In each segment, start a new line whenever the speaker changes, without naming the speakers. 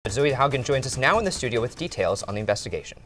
Zoe Haugen joins us now in the studio with details on the investigation.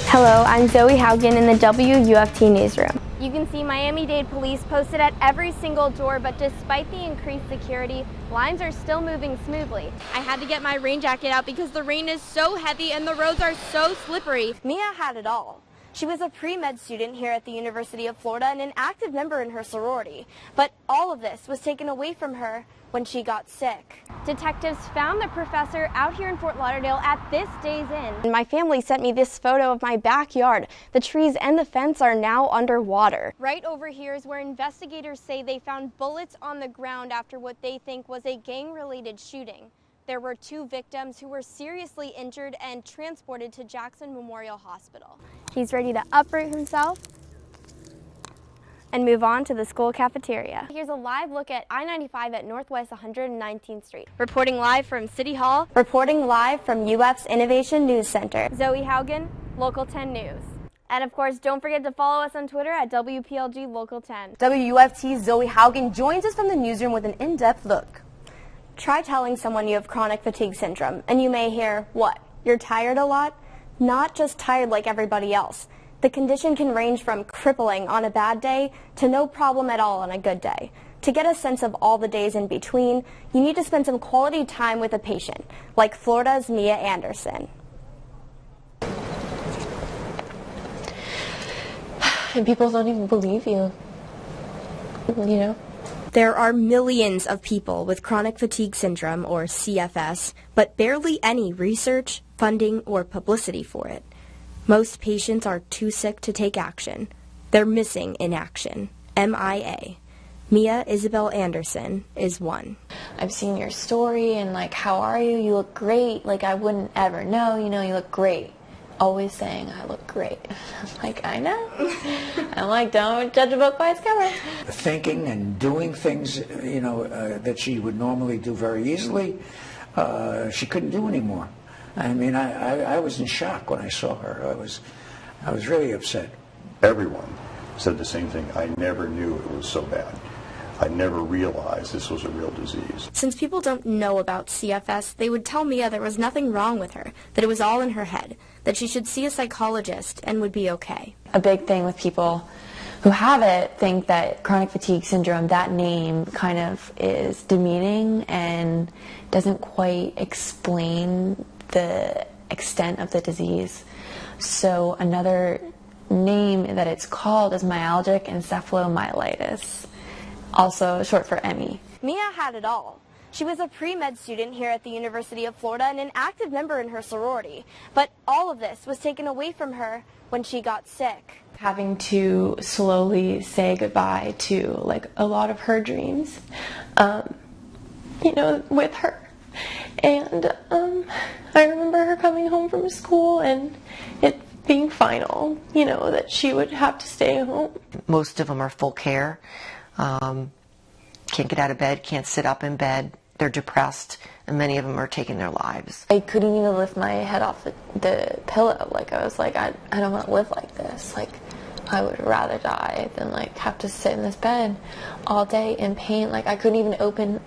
Hello, I'm Zoe Haugen in the WUFT newsroom. You can see Miami-Dade police posted at every single door, but despite the increased security, lines are still moving smoothly. I had to get my rain jacket out because the rain is so heavy and the roads are so slippery. Mia had it all. She was a pre-med student here at the University of Florida and an active member in her sorority. But all of this was taken away from her when she got sick. Detectives found the professor out here in Fort Lauderdale at this day's inn. My family sent me this photo of my backyard. The trees and the fence are now underwater. Right over here is where investigators say they found bullets on the ground after what they think was a gang-related shooting. There were 2 victims who were seriously injured and transported to Jackson Memorial Hospital. He's ready to uproot himself and move on to the school cafeteria. Here's a live look at I-95 at Northwest 119th Street. Reporting live from City Hall. Reporting live from UF's Innovation News Center. Zoe Haugen, Local 10 News. And of course, don't forget to follow us on Twitter at WPLG Local 10.
WUFT's Zoe Haugen joins us from the newsroom with an in-depth look. Try telling someone you have chronic fatigue syndrome, and you may hear, what, you're tired a lot? Not just tired like everybody else. The condition can range from crippling on a bad day to no problem at all on a good day. To get a sense of all the days in between, you need to spend some quality time with a patient, like Florida's Mia Anderson.
And people don't even believe you, you know?
There are millions of people with chronic fatigue syndrome, or CFS, but barely any research, funding, or publicity for it. Most patients are too sick to take action. They're missing in action. MIA. Mia Isabel Anderson is one.
I've seen your story and like, how are you? You look great. Like, I wouldn't ever know, you know, you look great. Always saying I look great. I'm like, I know. I'm like, don't judge a book by its cover.
Thinking and doing things, you know, that she would normally do very easily, she couldn't do anymore. I mean, I was in shock when I saw her. I was really upset.
Everyone said the same thing. I never knew it was so bad. I never realized this was a real disease.
Since people don't know about CFS, they would tell Mia there was nothing wrong with her, that it was all in her head, that she should see a psychologist and would be okay.
A big thing with people who have it think that chronic fatigue syndrome, that name kind of is demeaning and doesn't quite explain the extent of the disease. So another name that it's called is myalgic encephalomyelitis, also short for ME.
Mia had it all. She was a pre-med student here at the University of Florida and an active member in her sorority. But all of this was taken away from her when she got sick.
Having to slowly say goodbye to like a lot of her dreams, you know, with her. And I remember her coming home from school and it being final, you know, that she would have to stay home.
Most of them are full care. Can't get out of bed, can't sit up in bed. They're depressed, and many of them are taking their lives.
I couldn't even lift my head off the pillow. Like, I was like, I don't want to live like this. Like, I would rather die than like have to sit in this bed all day in pain. Like, I couldn't even open.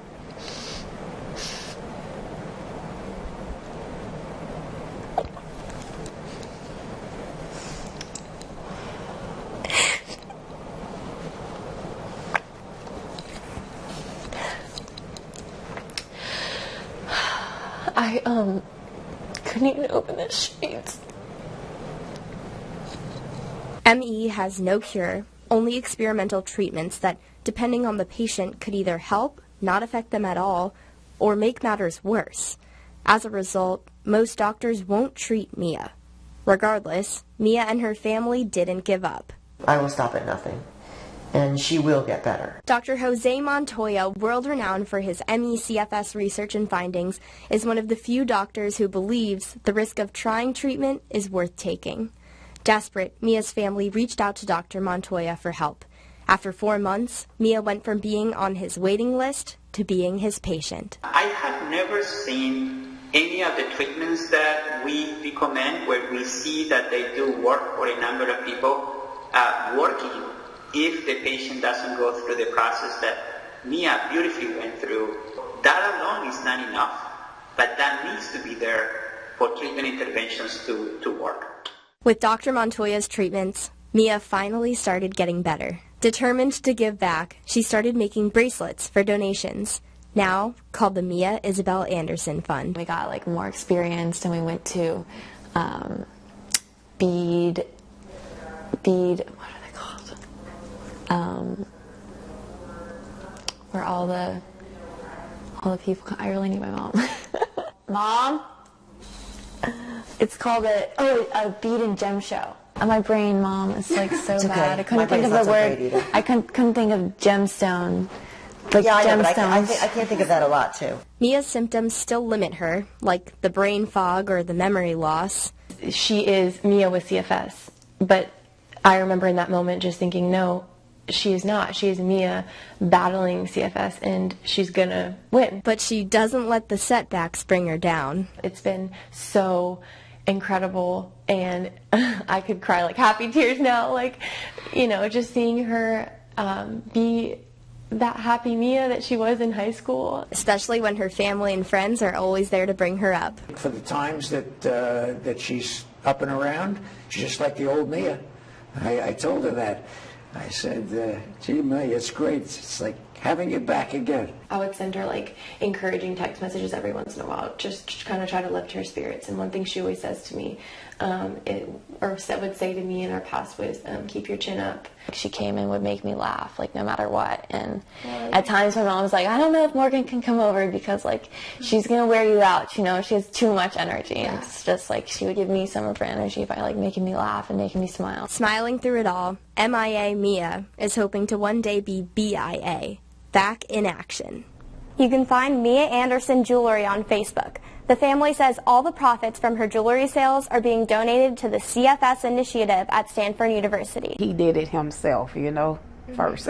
I couldn't even open the sheets.
ME has no cure, only experimental treatments that, depending on the patient, could either help, not affect them at all, or make matters worse. As a result, most doctors won't treat Mia. Regardless, Mia and her family didn't give up.
I will stop at nothing, and she will get better.
Dr. Jose Montoya, world-renowned for his ME/CFS research and findings, is one of the few doctors who believes the risk of trying treatment is worth taking. Desperate, Mia's family reached out to Dr. Montoya for help. After 4 months, Mia went from being on his waiting list to being his patient.
I have never seen any of the treatments that we recommend where we see that they do work for a number of people working if the patient doesn't go through the process that Mia beautifully went through. That alone is not enough but that needs to be there for treatment interventions to work.
With Dr. Montoya's treatments, Mia finally started getting better. Determined to give back, she started making bracelets for donations, now called the Mia Isabel Anderson Fund.
We got like more experienced and we went to bead, what are they called? Where all the people, I really need my mom. Mom? It's called a bead and gem show. My brain, Mom, is like so bad. I couldn't think of the word. I couldn't think of gemstone. Like
yeah, I know, but
gemstones.
I can't think of that a lot too.
Mia's symptoms still limit her, like the brain fog or the memory loss.
She is Mia with CFS, but I remember in that moment just thinking, no, she is not. She is Mia battling CFS, and she's gonna win.
But she doesn't let the setbacks bring her down.
It's been so incredible, and I could cry like happy tears now, like, you know, just seeing her be that happy Mia that she was in high school.
Especially when her family and friends are always there to bring her up.
For the times that she's up and around, she's just like the old Mia. I told her that. I said, gee, Mia, it's great. It's like having you back again.
I would send her like encouraging text messages every once in a while, just kind of try to lift her spirits. And one thing she always says to me, would say to me in our past was, keep your chin up.
She came and would make me laugh, like no matter what. And at times my mom was like, I don't know if Morgan can come over because like she's gonna wear you out. You know, she has too much energy. And it's just like she would give me some of her energy by like making me laugh and making me smile.
Smiling through it all, MIA Mia is hoping to one day be BIA, back in action.
You can find Mia Anderson Jewelry on Facebook. The family says all the profits from her jewelry sales are being donated to the CFS initiative at Stanford University.
He did it himself, you know, first.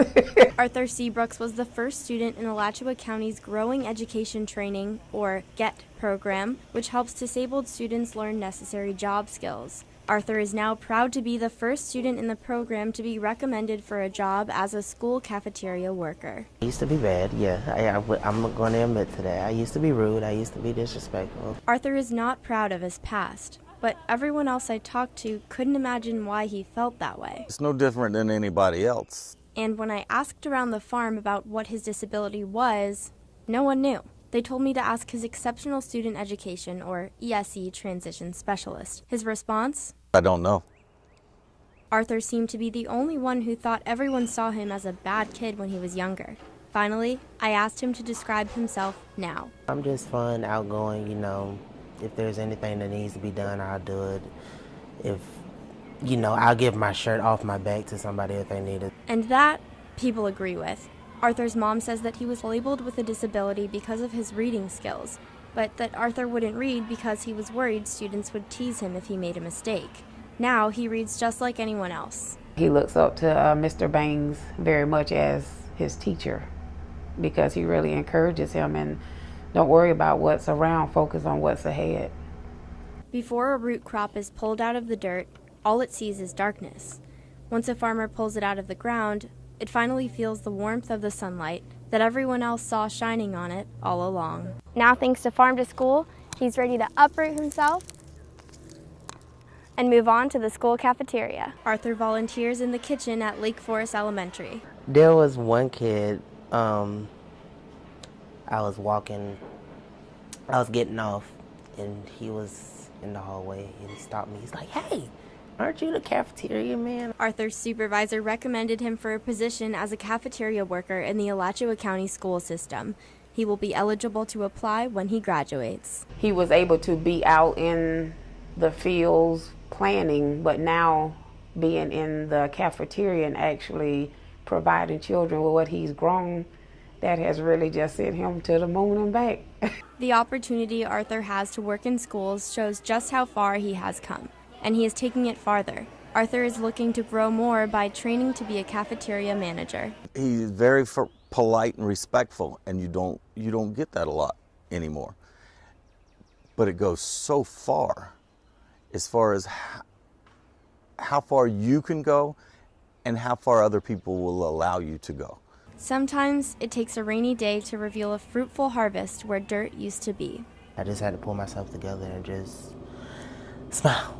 Arthur SEABROOKS was the first student in Alachua County's Growing Education Training, or GET program, which helps disabled students learn necessary job skills. Arthur is now proud to be the first student in the program to be recommended for a job as a school cafeteria worker.
I used to be bad, yeah. I'm going to admit to that. I used to be rude. I used to be disrespectful.
Arthur is not proud of his past, but everyone else I talked to couldn't imagine why he felt that way.
It's no different than anybody else.
And when I asked around the farm about what his disability was, no one knew. They told me to ask his Exceptional Student Education, or ESE, transition specialist. His response?
I don't know.
Arthur seemed to be the only one who thought everyone saw him as a bad kid when he was younger. Finally, I asked him to describe himself now.
I'm just fun, outgoing, you know. If there's anything that needs to be done, I'll do it. If, you know, I'll give my shirt off my back to somebody if they need it.
And that, people agree with. Arthur's mom says that he was labeled with a disability because of his reading skills, but that Arthur wouldn't read because he was worried students would tease him if he made a mistake. Now he reads just like anyone else.
He looks up to Mr. Bangs very much as his teacher because he really encourages him and don't worry about what's around, focus on what's ahead.
Before a root crop is pulled out of the dirt, all it sees is darkness. Once a farmer pulls it out of the ground, it finally feels the warmth of the sunlight that everyone else saw shining on it all along. Now, thanks to Farm to School, he's ready to uproot himself and move on to the school cafeteria. Arthur volunteers in the kitchen at Lake Forest Elementary.
There was one kid, I was getting off, and he was in the hallway, and he stopped me. He's like, hey, aren't you the cafeteria man?
Arthur's supervisor recommended him for a position as a cafeteria worker in the Alachua County school system. He will be eligible to apply when he graduates.
He was able to be out in the fields planning, but now being in the cafeteria and actually providing children with what he's grown, that has really just sent him to the moon and back.
The opportunity Arthur has to work in schools shows just how far he has come, and he is taking it farther. Arthur is looking to grow more by training to be a cafeteria manager.
He's very polite and respectful, and you don't get that a lot anymore. But it goes so far as how far you can go and how far other people will allow you to go.
Sometimes it takes a rainy day to reveal a fruitful harvest where dirt used to be.
I just had to pull myself together and just smile.